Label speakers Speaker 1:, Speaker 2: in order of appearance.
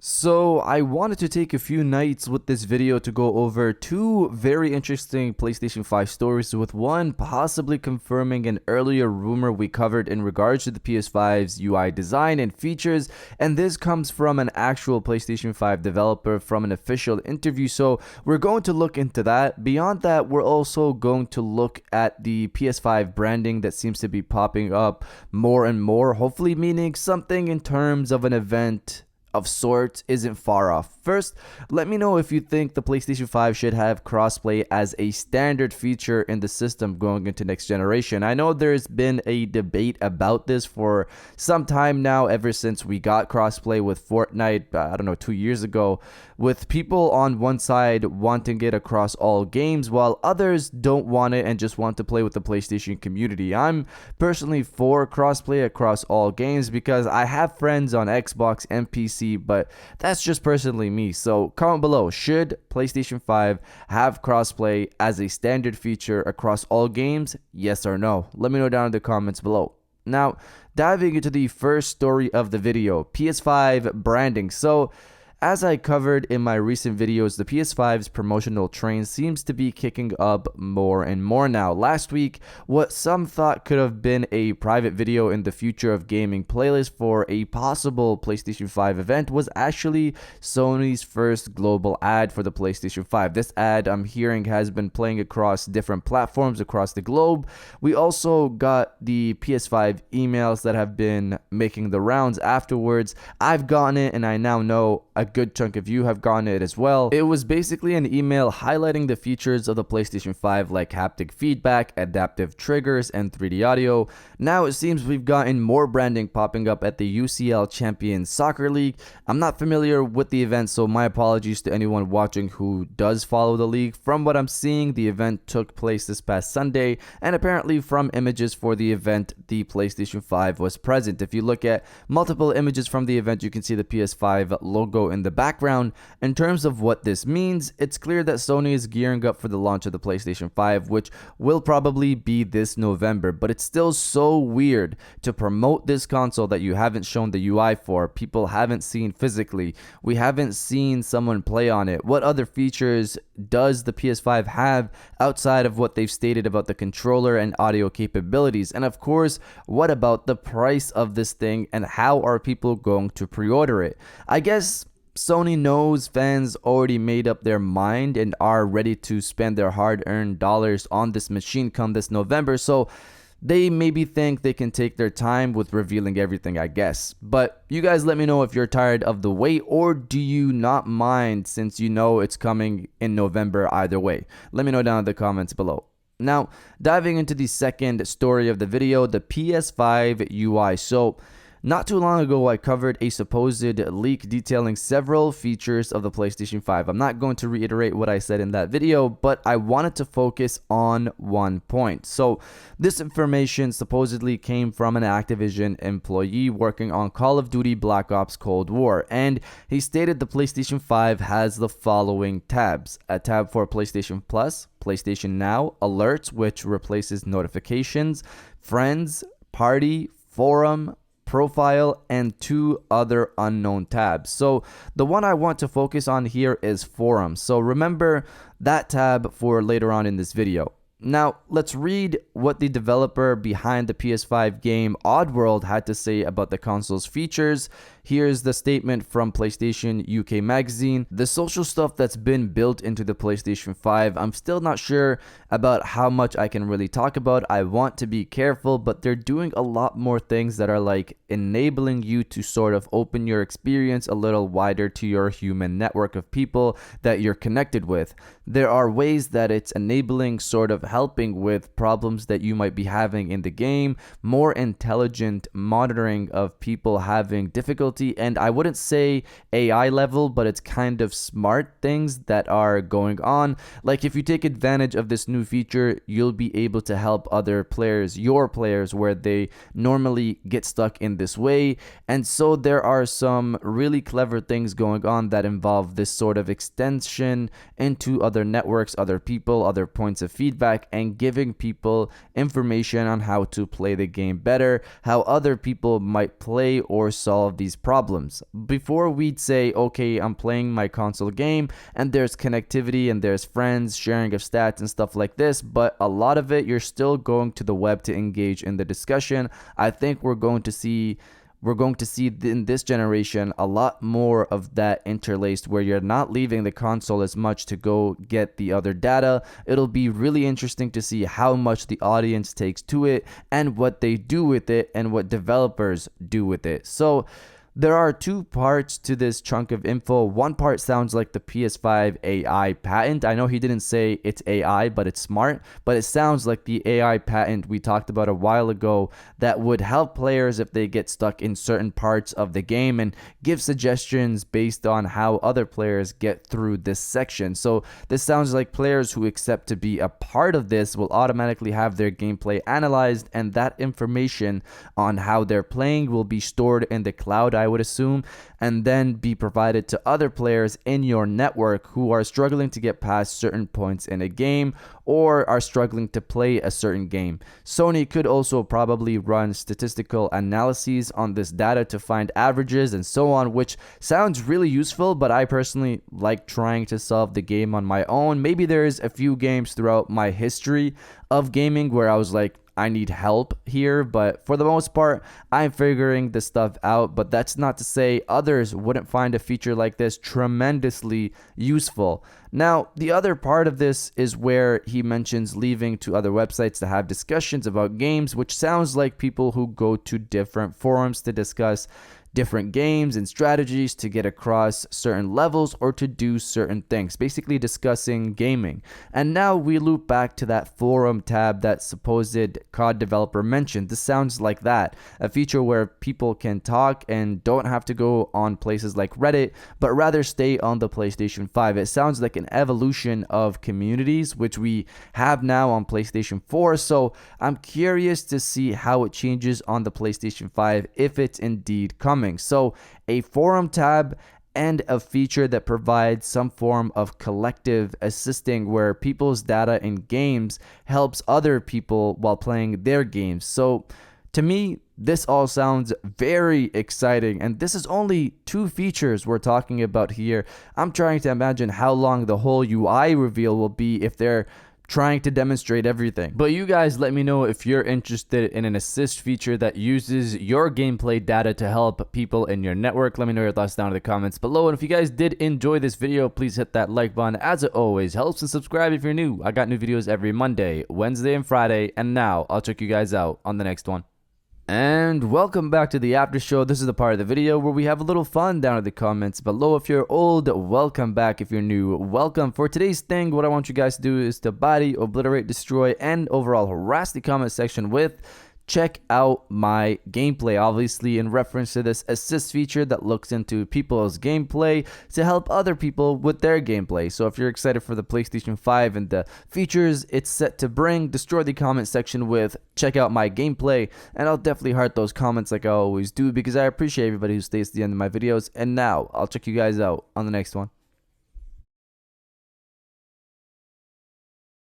Speaker 1: So I wanted to take a few nights with this video to go over two very interesting PlayStation 5 stories, with one possibly confirming an earlier rumor we covered in regards to the PS5's UI design and features, and this comes from an actual PlayStation 5 developer from an official interview, so we're going to look into that. Beyond that, we're also going to look at the PS5 branding that seems to be popping up more and more, hopefully meaning something in terms of an event of sorts isn't far off. First, let me know if you think the PlayStation 5 should have crossplay as a standard feature in the system going into next generation. I know there's been a debate about this for some time now, ever since we got crossplay with Fortnite, 2 years ago, with people on one side wanting it across all games while others don't want it and just want to play with the PlayStation community. I'm personally for crossplay across all games because I have friends on Xbox and PC, but that's just personally me. So comment below, should PlayStation 5 have crossplay as a standard feature across all games? Yes or no? Let me know down in the comments below. Now, diving into the first story of the video, PS5 branding. So as I covered in my recent videos, the PS5's promotional train seems to be kicking up more and more now. Last week, what some thought could have been a private video in the future of gaming playlist for a possible PlayStation 5 event was actually Sony's first global ad for the PlayStation 5. This ad, I'm hearing, has been playing across different platforms across the globe. We also got the PS5 emails that have been making the rounds afterwards. I've gotten it, and I now know a good chunk of you have gotten it as well. It was basically an email highlighting the features of the PlayStation 5 like haptic feedback, adaptive triggers, and 3D audio. Now it seems we've gotten more branding popping up at the UCL Champions Soccer League. I'm not familiar with the event, so my apologies to anyone watching who does follow the league. From what I'm seeing, the event took place this past Sunday, and apparently from images for the event, the PlayStation 5 was present. If you look at multiple images from the event, you can see the PS5 logo in the background. In terms of what this means, it's clear that Sony is gearing up for the launch of the PlayStation 5, which will probably be this November, but it's still so weird to promote this console that you haven't shown the UI for, people haven't seen physically, we haven't seen someone play on it. What other features does the PS5 have outside of what they've stated about the controller and audio capabilities? And of course, what about the price of this thing, and how are people going to pre-order it? I guess Sony knows fans already made up their mind and are ready to spend their hard-earned dollars on this machine come this November, so they maybe think they can take their time with revealing everything, I guess. But you guys let me know if you're tired of the wait, or do you not mind since you know it's coming in November either way? Let me know down in the comments below. Now, diving into the second story of the video, the PS5 UI. So not too long ago, I covered a supposed leak detailing several features of the PlayStation 5. I'm not going to reiterate what I said in that video, but I wanted to focus on one point. So this information supposedly came from an Activision employee working on Call of Duty Black Ops Cold War, and he stated the PlayStation 5 has the following tabs: a tab for PlayStation Plus, PlayStation Now, Alerts, which replaces notifications, Friends, Party, Forum, Profile, and two other unknown tabs. So the one I want to focus on here is Forum. So remember that tab for later on in this video. Now, let's read what the developer behind the PS5 game Oddworld had to say about the console's features. Here's the statement from PlayStation UK Magazine. The social stuff that's been built into the PlayStation 5, I'm still not sure about how much I can really talk about. I want to be careful, but they're doing a lot more things that are like enabling you to sort of open your experience a little wider to your human network of people that you're connected with. There are ways that it's enabling, sort of helping with problems that you might be having in the game, more intelligent monitoring of people having difficulty, and I wouldn't say AI level, but it's kind of smart things that are going on. Like if you take advantage of this new feature, you'll be able to help other players, your players, where they normally get stuck in this way. And so there are some really clever things going on that involve this sort of extension into other networks, other people, other points of feedback. feedback and giving people information on how to play the game better, how other people might play or solve these problems. Before we'd say, okay, I'm playing my console game and there's connectivity and there's friends, sharing of stats and stuff like this, but a lot of it, you're still going to the web to engage in the discussion. I think we're going to see in this generation a lot more of that interlaced, where you're not leaving the console as much to go get the other data. It'll be really interesting to see how much the audience takes to it and what they do with it and what developers do with it. So there are two parts to this chunk of info. One part sounds like the PS5 AI patent. I know he didn't say it's AI, but it's smart. But it sounds like the AI patent we talked about a while ago that would help players if they get stuck in certain parts of the game and give suggestions based on how other players get through this section. So this sounds like players who accept to be a part of this will automatically have their gameplay analyzed, and that information on how they're playing will be stored in the cloud, I would assume, and then be provided to other players in your network who are struggling to get past certain points in a game or are struggling to play a certain game. Sony could also probably run statistical analyses on this data to find averages and so on, which sounds really useful, but I personally like trying to solve the game on my own. Maybe there's a few games throughout my history of gaming where I was like, I need help here, but for the most part, I'm figuring this stuff out. But that's not to say others wouldn't find a feature like this tremendously useful. Now, the other part of this is where he mentions leaving to other websites to have discussions about games, which sounds like people who go to different forums to discuss different games and strategies to get across certain levels or to do certain things, basically discussing gaming. And now we loop back to that forum tab that supposed COD developer mentioned. This sounds like that, a feature where people can talk and don't have to go on places like Reddit, but rather stay on the PlayStation 5. It sounds like an evolution of communities, which we have now on PlayStation 4. So I'm curious to see how it changes on the PlayStation 5 if it's indeed coming. So a forum tab and a feature that provides some form of collective assisting where people's data in games helps other people while playing their games. So to me, this all sounds very exciting, and this is only two features we're talking about here. I'm trying to imagine how long the whole UI reveal will be if they're trying to demonstrate everything. But you guys let me know if you're interested in an assist feature that uses your gameplay data to help people in your network. Let me know your thoughts down in the comments below. And if you guys did enjoy this video, please hit that like button as it always helps, and subscribe if you're new. I got new videos every Monday, Wednesday, and Friday. And now I'll check you guys out on the next one. And welcome back to the after show. This is the part of the video where we have a little fun down in the comments below. If you're old, welcome back. If you're new, welcome. For today's thing, what I want you guys to do is to body, obliterate, destroy, and overall harass the comment section with check out my gameplay, obviously in reference to this assist feature that looks into people's gameplay to help other people with their gameplay. So if you're excited for the PlayStation 5 and the features it's set to bring, destroy the comment section with check out my gameplay, and I'll definitely heart those comments like I always do because I appreciate everybody who stays to the end of my videos. And now I'll check you guys out on the next one.